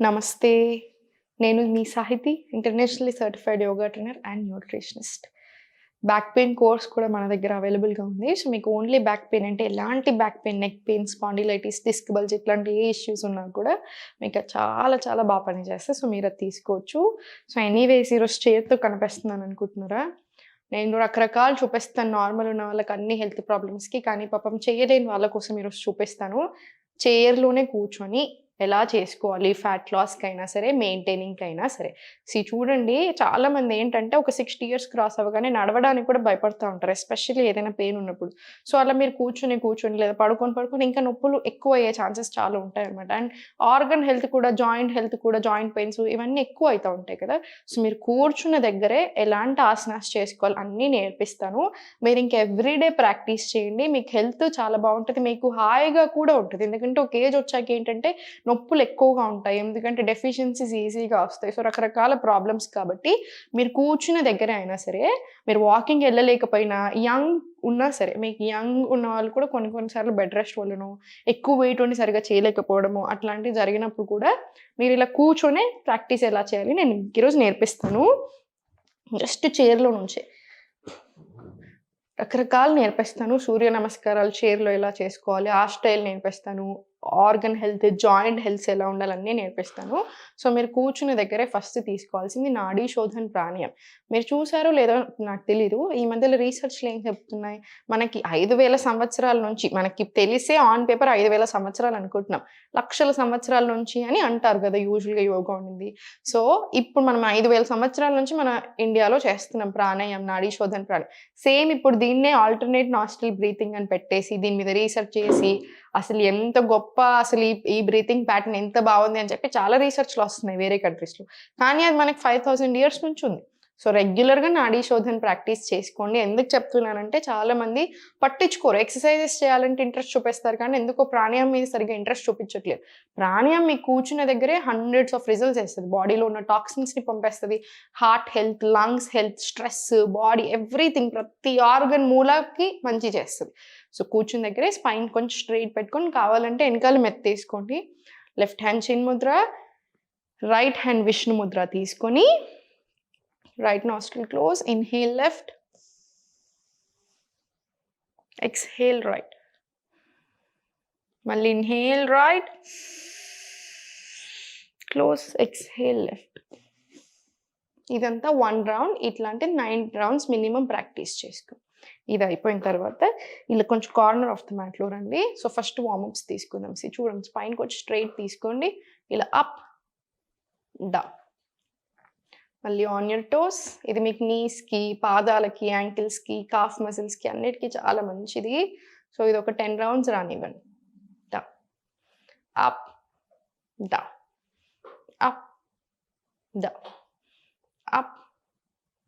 నమస్తే. నేను మీ Sahithi, internationally certified yoga trainer and nutritionist. Back pain course కూడా మన దగ్గర అవైలబుల్‌గా ఉంది. సో, మీకు ఓన్లీ బ్యాక్ పెయిన్ అంటే ఎలాంటి back pain, neck pain, spondylitis, disc bulge ఇట్లాంటి ఏ ఇష్యూస్ ఉన్నా కూడా మీకు అది చాలా చాలా పనిచేస్తాయి. సో, మీరది తీసుకోవచ్చు. సో, ఎనీవేస్ ఈరోజు చైర్‌తో కనిపిస్తున్నాను అనుకుంటున్నారా? నేను రకరకాలు చూపిస్తాను నార్మల్ ఉన్న వాళ్ళకి అన్ని హెల్త్ ప్రాబ్లమ్స్‌కి. కానీ పాపం చేయలేని వాళ్ళ కోసం ఈరోజు చూపిస్తాను. చైర్‌లోనే కూర్చొని ఎలా చేసుకోవాలి ఫ్యాట్ లాస్‌కైనా సరే, మెయింటైనింగ్‌కైనా సరే. చూడండి చాలామంది ఏంటంటే ఒక 60 ఇయర్స్ క్రాస్ అవ్వగానే నడవడానికి కూడా భయపడతా ఉంటారు. ఎస్పెషల్లీ ఏదైనా పెయిన్ ఉన్నప్పుడు. సో, అలా మీరు కూర్చొని లేదా పడుకొని ఇంకా నొప్పులు ఎక్కువయ్యే ఛాన్సెస్ చాలా ఉంటాయన్నమాట. అండ్ ఆర్గన్ హెల్త్ కూడా, జాయింట్ హెల్త్ కూడా, జాయింట్ పెయిన్స్ ఇవన్నీ ఎక్కువ అయితా ఉంటాయి కదా! సో, మీరు కూర్చున్న దగ్గరే ఎలాంటి ఆసనాస్ చేసుకోవాలి అన్నీ నేర్పిస్తాను. మీరు ఇంక ఎవ్రీడే ప్రాక్టీస్ చేయండి. మీకు హెల్త్ చాలా బావుంటది. మీకు హాయిగా కూడా ఉంటది. ఎందుకంటే ఒక ఏజ్ వచ్చాక ఏంటంటే నొప్పులు ఎక్కువగా ఉంటాయి. ఎందుకంటే డెఫిషియన్సీస్ ఈజీగా వస్తాయి. సో, రకరకాల ప్రాబ్లమ్స్ కాబట్టి మీరు కూర్చున్న దగ్గరే అయినా సరే, మీరు వాకింగ్ ఎళ్ళలేకపోయినా, యంగ్ ఉన్నా సరే, మీకు యంగ్ ఉన్నవాళ్ళు కూడా కొన్ని సార్లు బెడ్ రెస్ట్ వల్లనో, ఎక్కువ వెయిట్ ఉండి సరిగ్గా చేయలేకపోవడమో అట్లాంటివి జరిగినప్పుడు కూడా మీరిలా కూర్చొనే ప్రాక్టీస్ ఎలా చేయాలి నేను ఈరోజు నేర్పిస్తాను. జస్ట్ చైర్‌లో నుంచే. రకరకాలు నేర్పిస్తాను. సూర్య నమస్కారాలు చైర్‌లో ఎలా చేసుకోవాలి, ఆ స్టైల్ నేర్పిస్తాను. ఆర్గన్ హెల్త్, జాయింట్ హెల్త్స్ ఎలా ఉండాలి అన్నీ నేర్పిస్తాను. సో, మీరు కూర్చున్న దగ్గరే ఫస్ట్ తీసుకోవాల్సింది నాడీ శోధన్ ప్రాణాయామం. మీరు చూసారో లేదో నాకు తెలీదు. ఈ మధ్యలో రీసెర్చ్‌లు ఏం చెప్తున్నాయి, మనకి 5000 సంవత్సరాల నుంచి మనకి తెలిసే ఆన్ పేపర్ 5000 సంవత్సరాలు అనుకుంటున్నాం. లక్షల సంవత్సరాల నుంచి అని అంటారు కదా! యూజువల్‌గా యోగా ఉండింది. సో, ఇప్పుడు మనం 5000 సంవత్సరాల నుంచి మన ఇండియాలో చేస్తున్నాం ప్రాణాయామం, నాడీ శోధన్ ప్రాణాయామం. సేమ్ ఇప్పుడు దీన్నే ఆల్టర్‌నేట్ నాస్ట్రిల్ బ్రీతింగ్ అని పెట్టేసి, దీని మీద రీసెర్చ్ చేసి, అసలు ఎంత గొప్ప అసలు ఈ ఈ బ్రీతింగ్ ప్యాటర్న్ ఎంత బావుంది అని చెప్పి చాలా రీసెర్చ్‌లొస్తున్నాయి వేరే కంట్రీస్‌లో. కానీ అది మనకి 5000 ఇయర్స్ నుంచి ఉంది. సో, రెగ్యులర్‌గా నాడీ శోధన ప్రాక్టీస్ చేసుకోండి. ఎందుకు చెప్తున్నానంటే చాలామంది పట్టించుకోరు. ఎక్సర్‌సైజెస్ చేయాలంటే ఇంట్రెస్ట్ చూపిస్తారు కానీ ఎందుకో ప్రాణాయామం మీద సరిగ్గా ఇంట్రెస్ట్ చూపించట్లేదు. ప్రాణాయామం మీకు కూర్చున్న దగ్గరే హండ్రెడ్స్ ఆఫ్ రిజల్ట్స్ ఇస్తది. బాడీలో ఉన్న టాక్సిన్స్‌ని పంపేస్తది. Heart health, lungs health, stress, body everything ప్రతి ఆర్గన్ మూలకి మంచి చేస్తది. సో, కూర్చున్న దగ్గరే స్పైన్ కొంచెం స్ట్రెయిట్ పెట్టుకొని కావాలంటే ఎనకాల మెత్తేసుకోండి. లెఫ్ట్ హ్యాండ్ చిన్ ముద్ర, రైట్ హ్యాండ్ విష్ణు ముద్ర తీసుకొని right nostril close, inhale left, exhale right. మళ్ళీ inhale right, close, exhale left. ఇదంతా 1 రౌండ్. ఇట్లాంటి 9 రౌండ్స్ మినిమమ్ ప్రాక్టీస్ చేసుకో. ఇది అయిపోయిన తర్వాత ఇలా కొంచెం కార్నర్ ఆఫ్ ద మ్యాట్‌లో రండి. సో, ఫస్ట్ వార్మప్స్ తీసుకుందాం. చూడండి స్పైన్ కొంచెం స్ట్రెయిట్ తీసుకోండి. ఇలా అప్, డౌన్. మళ్ళీ ఆన్ యువర్ టోస్. ఇది మీకు నీస్‌కి, పాదాలకి, యాంకిల్స్‌కి, కాఫ్ మజిల్స్‌కి అన్నిటికి చాలా మంచిది. సో, ఇదొక 10 రౌండ్స్ రానివ్వండి. Down, up, down, up, down, up,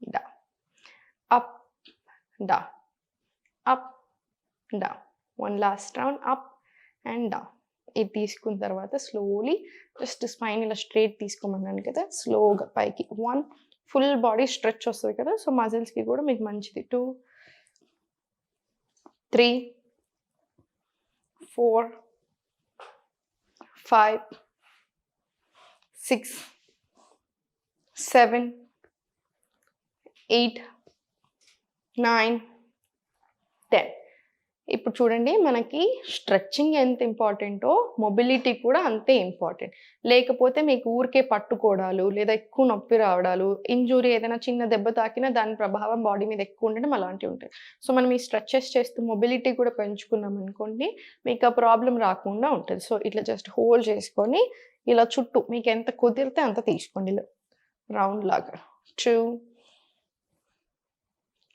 down, up, down, up, down. One last round up and down. ఇది తీసుకున్న తర్వాత స్లోలీ జస్ట్ స్పైన్ ఇలా స్ట్రెయిట్ తీసుకోమన్నాను కదా! స్లోగా పైకి 1 ఫుల్ బాడీ స్ట్రెచ్ వస్తది కదా! సో, మజిల్స్‌కి కూడా మీకు మంచిది. 2, 3, 4, 5, 6, 7, 8, 9, 10. ఇప్పుడు చూడండి మనకి స్ట్రెచింగ్ ఎంత ఇంపార్టెంటో మొబిలిటీ కూడా అంతే ఇంపార్టెంట్. లేకపోతే మీకు ఊరికే పట్టుకోవడాలు లేదా ఎక్కువ నొప్పి రావడాలు, ఇంజ్యూరీ ఏదైనా చిన్న దెబ్బ తాకినా దాని ప్రభావం బాడీ మీద ఎక్కువ ఉండడం అలాంటివి ఉంటాయి. సో, మనం ఈ స్ట్రెచెస్ చేస్తూ మొబిలిటీ కూడా పెంచుకున్నాం అనుకోండి మీకు ఆ ప్రాబ్లమ్ రాకుండా ఉంటది. సో, ఇట్లా జస్ట్ హోల్డ్ చేసుకొని ఇలా చుట్టూ మీకు ఎంత కుదిరితే అంత తీసుకోండి. ఇలా రౌండ్ లాగా 2,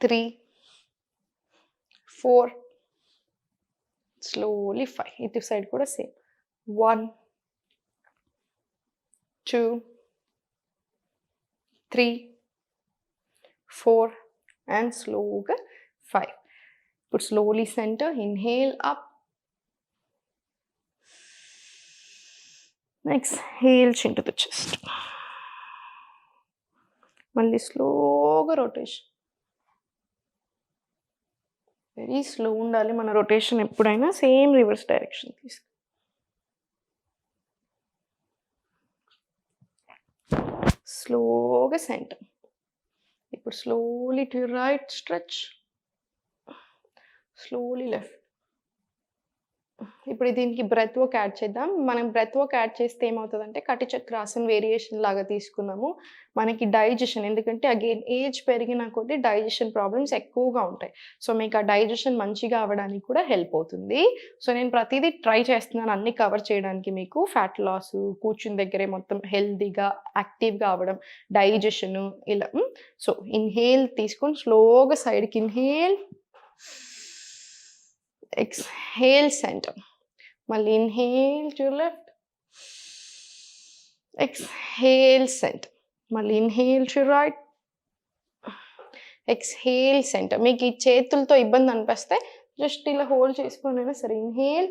3, 4, slowly 5. ఇటు సైడ్ కూడా సేమ్. 1, 2, 3, 4 అండ్ స్లోగా 5. ఇప్పుడు slowly centre, inhale up, exhale chin to the chest. మళ్ళీ స్లోగా రొటేషన్. వెరీ స్లో ఉండాలి మన రొటేషన్ ఎప్పుడైనా. సేమ్ రివర్స్ డైరెక్షన్ తీసుకో. స్లోగా సెంటర్. ఇప్పుడు slowly to right stretch, slowly left. ఇప్పుడు దీనికి బ్రెత్ వర్క్ యాడ్ చేద్దాం. మనం బ్రెత్ వర్క్ యాడ్ చేస్తే ఏమవుతదంటే కటి చక్రాసన్ వేరియేషన్ లాగా తీసుకున్నాము. మనకి డైజెషన్, ఎందుకంటే అగైన్ ఏజ్ పెరిగిన కొద్దీ డైజెషన్ ప్రాబ్లమ్స్ ఎక్కువగా ఉంటాయి. సో మీకు ఆ డైజెషన్ మంచిగా అవ్వడానికి కూడా హెల్ప్ అవుతుంది. సో నేను ప్రతిదీ ట్రై చేస్తున్నాను అన్నీ కవర్ చేయడానికి మీకు. ఫ్యాట్ లాస్, కూర్చుని దగ్గరే మొత్తం హెల్తీగా, యాక్టివ్‌గా అవ్వడం, డైజెషను ఇలా. సో ఇన్‌హేల్ తీసుకొని స్లోగా సైడ్‌కి ఇన్‌హేల్, ఎక్స్‌హేల్ సెంటర్. మళ్ళీ inhale to left, exhale centre. మళ్ళీ inhale to right, exhale centre. మీకు ఈ చేతులతో ఇబ్బంది అనిపిస్తే జస్ట్ ఇలా హోల్డ్ చేసుకొనైనా సరే ఇన్‌హేల్,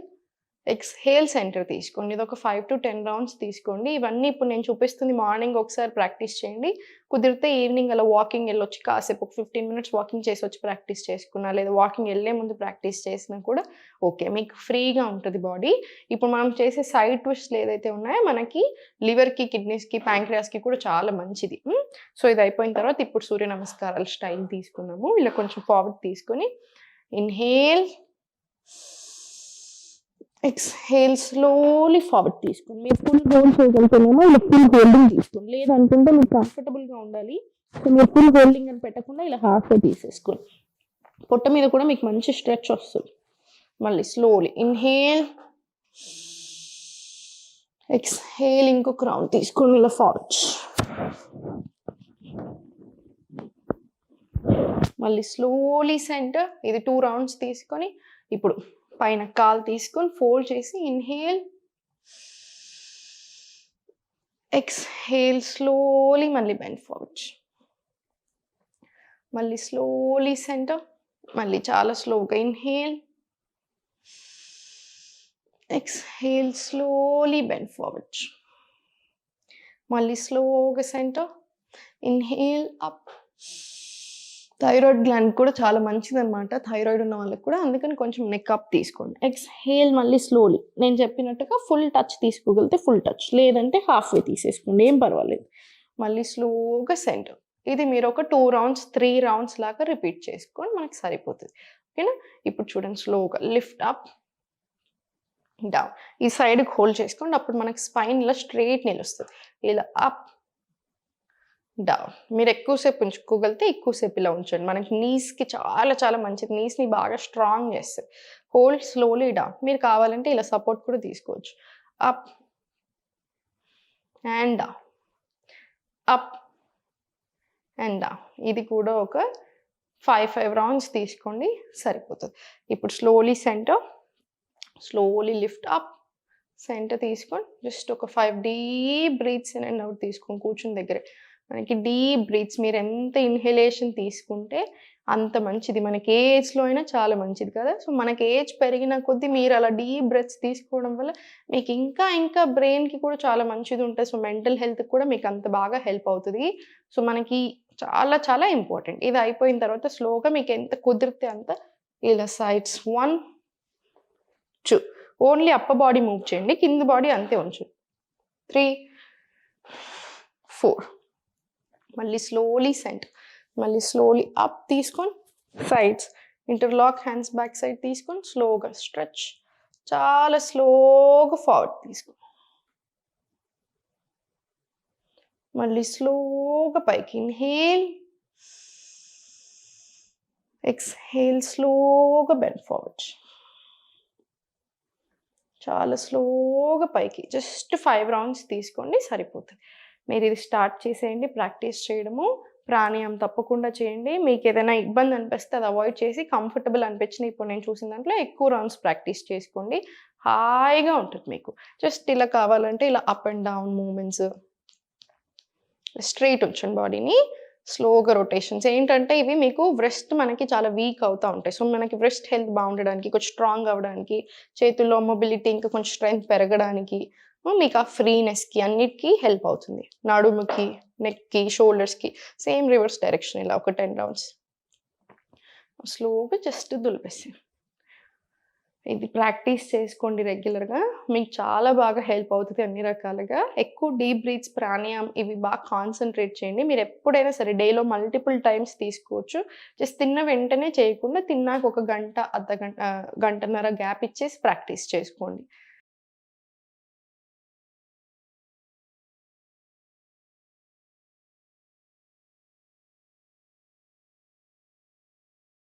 ఎక్స్‌హేల్ సెంటర్ తీసుకోండి. ఇది ఒక 5 to 10 రౌండ్స్ తీసుకోండి. ఇవన్నీ ఇప్పుడు నేను చూపిస్తుంది మార్నింగ్ ఒకసారి ప్రాక్టీస్ చేయండి. కుదిరితే ఈవినింగ్ అలా వాకింగ్ వెళ్ళొచ్చి కాసేపు ఒక 15 మినిట్స్ వాకింగ్ చేసి వచ్చి ప్రాక్టీస్ చేసుకున్నా, లేదా వాకింగ్ వెళ్ళే ముందు ప్రాక్టీస్ చేసినా కూడా ఓకే. మీకు ఫ్రీగా ఉంటుంది బాడీ. ఇప్పుడు మనం చేసే సైడ్ ట్విస్ట్‌లు ఏదైతే ఉన్నాయో మనకి లివర్‌కి, కిడ్నీస్‌కి, ప్యాంక్రియాస్‌కి కూడా చాలా మంచిది. సో ఇది అయిపోయిన తర్వాత ఇప్పుడు సూర్య నమస్కారాలు స్టైల్ తీసుకున్నాము. ఇలా కొంచెం ఫార్వర్డ్ తీసుకొని ఇన్‌హేల్, ఎక్స్‌హేల్ స్లోలీ ఫార్వర్డ్ తీసుకోండి. మీరు ఫుల్ హోల్డ్ చేయగలుగుతానేమో ఇలా ఫుల్ హోల్డింగ్ తీసుకోండి. లేదనుకుంటే మీకు కంఫర్టబుల్గా ఉండాలి. సో మీరు ఫుల్ హోల్డింగ్ అని పెట్టకుండా ఇలా హాఫ్గా తీసేసుకోండి. పొట్ట మీద కూడా మీకు మంచి స్ట్రెచ్ వస్తుంది. మళ్ళీ స్లోలీ ఇన్‌హేల్, ఎక్స్‌హేల్ ఇంకొక రౌండ్ తీసుకొని ఇలా ఫార్వర్డ్. మళ్ళీ స్లోలీ సెంటర్. ఇది 2 రౌండ్స్ తీసుకొని ఇప్పుడు పైన కాలు తీసుకొని ఫోల్డ్ చేసి ఇన్‌హేల్, ఎక్స్‌హేల్ స్లోలీ మళ్ళీ బెండ్ ఫార్వర్డ్. మళ్ళీ స్లోలీ సెంటర్. మళ్ళీ చాలా స్లోగా inhale, exhale slowly bend forward. మళ్ళీ స్లోగా centre. Inhale up. Thyroid gland కూడా చాలా మంచిదనమాట, థైరాయిడ్ ఉన్న వాళ్ళకి కూడా. అందుకని కొంచెం నెక్ అప్ తీసుకోండి. ఎక్స్‌హేల్ మళ్ళీ స్లోలీ. నేను చెప్పినట్టుగా ఫుల్ టచ్ తీసుకోగలిగితే ఫుల్ టచ్, లేదంటే హాఫ్ వే తీసేసుకోండి, ఏం పర్వాలేదు. మళ్ళీ స్లోగా సెంటర్. ఇది మీరు ఒక 2 రౌండ్స్ 3 రౌండ్స్ లాగా రిపీట్ చేసుకోండి, మనకి సరిపోతుంది. ఓకేనా. ఇప్పుడు చూడండి స్లోగా లిఫ్ట్ అప్, డౌన్. ఈ సైడ్కి హోల్డ్ చేసుకోండి, అప్పుడు మనకి స్పైన్ ఇలా స్ట్రైట్ నిలుస్తుంది. ఇలా అప్, డౌన్. మీరు ఎక్కువసేపు ఉంచుకోగలిగితే ఎక్కువసేపు ఇలా ఉంచండి. మనకి నీస్‌కి చాలా చాలా మంచిది. నీస్‌ని బాగా స్ట్రాంగ్ చేస్తుంది. Hold slowly down. మీరు కావాలంటే ఇలా సపోర్ట్ కూడా తీసుకోవచ్చు. Up and down, up and down. ఇది కూడా ఒక 5 రౌండ్స్ తీసుకోండి, సరిపోతుంది. ఇప్పుడు slowly centre, slowly lift up, centre తీసుకొని జస్ట్ ఒక 5 deep breaths in and out తీసుకొని కూర్చుని దగ్గరే. మనకి డీప్ బ్రీత్స్ మీరు ఎంత ఇన్హలేషన్ తీసుకుంటే అంత మంచిది. మనకి ఏ ఏజ్లో అయినా చాలా మంచిది కదా. సో మనకి ఏజ్ పెరిగిన కొద్దీ మీరు అలా డీప్ బ్రెత్స్ తీసుకోవడం వల్ల మీకు ఇంకా ఇంకా బ్రెయిన్కి కూడా చాలా మంచిది ఉంటుంది. సో మెంటల్ హెల్త్కి కూడా మీకు అంత బాగా హెల్ప్ అవుతుంది. సో మనకి చాలా చాలా ఇంపార్టెంట్. ఇది అయిపోయిన తర్వాత స్లోగా మీకు ఎంత కుదిరితే అంత ఇలా sides 1 2 only upper body move చేయండి, కింద బాడీ అంతే ఉంచండి. 3 4. మళ్ళీ స్లోలీ సెంటర్. మళ్ళీ స్లోలీ అప్ తీసుకొని sides interlock hands back side తీసుకొని స్లోగా స్ట్రెచ్, చాలా స్లోగా ఫార్వర్డ్ తీసుకోండి. మళ్ళీ స్లోగా పైకి ఇన్హేల్, ఎక్స్‌హేల్ స్లోగా బెండ్ ఫార్వర్డ్. చాలా స్లోగా పైకి. జస్ట్ 5 రౌండ్స్ తీసుకోండి, సరిపోతుంది. మీరు ఇది స్టార్ట్ చేసేయండి ప్రాక్టీస్ చేయడము. ప్రాణాయామం తప్పకుండా చేయండి. మీకు ఏదైనా ఇబ్బంది అనిపిస్తే అది అవాయిడ్ చేసి కంఫర్టబుల్ అనిపించిన ఇప్పుడు నేను చూసిన దాంట్లో ఎక్కువ రౌండ్స్ ప్రాక్టీస్ చేసుకోండి. హాయిగా ఉంటుంది మీకు. జస్ట్ ఇలా కావాలంటే ఇలా up and down moments, straight ఉంచండి బాడీని. స్లోగా రొటేషన్స్. ఏంటంటే ఇవి మీకు వ్రిస్ట్ మనకి చాలా వీక్ అవుతూ ఉంటాయి. సో మనకి వ్రిస్ట్ హెల్త్ బాగుండడానికి, కొంచెం స్ట్రాంగ్ అవ్వడానికి, చేతుల్లో మొబిలిటీ ఇంకా కొంచెం స్ట్రెంగ్త్ పెరగడానికి, మీకు ఆ ఫ్రీనెస్కి అన్నిటికీ హెల్ప్ అవుతుంది. నడుముకి, నెక్కి, షోల్డర్స్కి సేమ్ రివర్స్ డైరెక్షన్. ఇలా ఒక 10 రౌండ్స్ స్లోగా జస్ట్ దులిపేసి ఇది ప్రాక్టీస్ చేసుకోండి రెగ్యులర్‌గా. మీకు చాలా బాగా హెల్ప్ అవుతది అన్ని రకాలుగా. ఎక్కువ డీప్ బ్రీత్స్, ప్రాణాయామం ఇవి బాగా కాన్సంట్రేట్ చేయండి. మీరెప్పుడైనా సరే డేలో మల్టిపుల్ టైమ్స్ తీసుకోవచ్చు. జస్ట్ తిన్న వెంటనే చేయకుండా తిన్నాక ఒక గంట, గంటన్నర గ్యాప్ ఇచ్చేసి ప్రాక్టీస్ చేసుకోండి.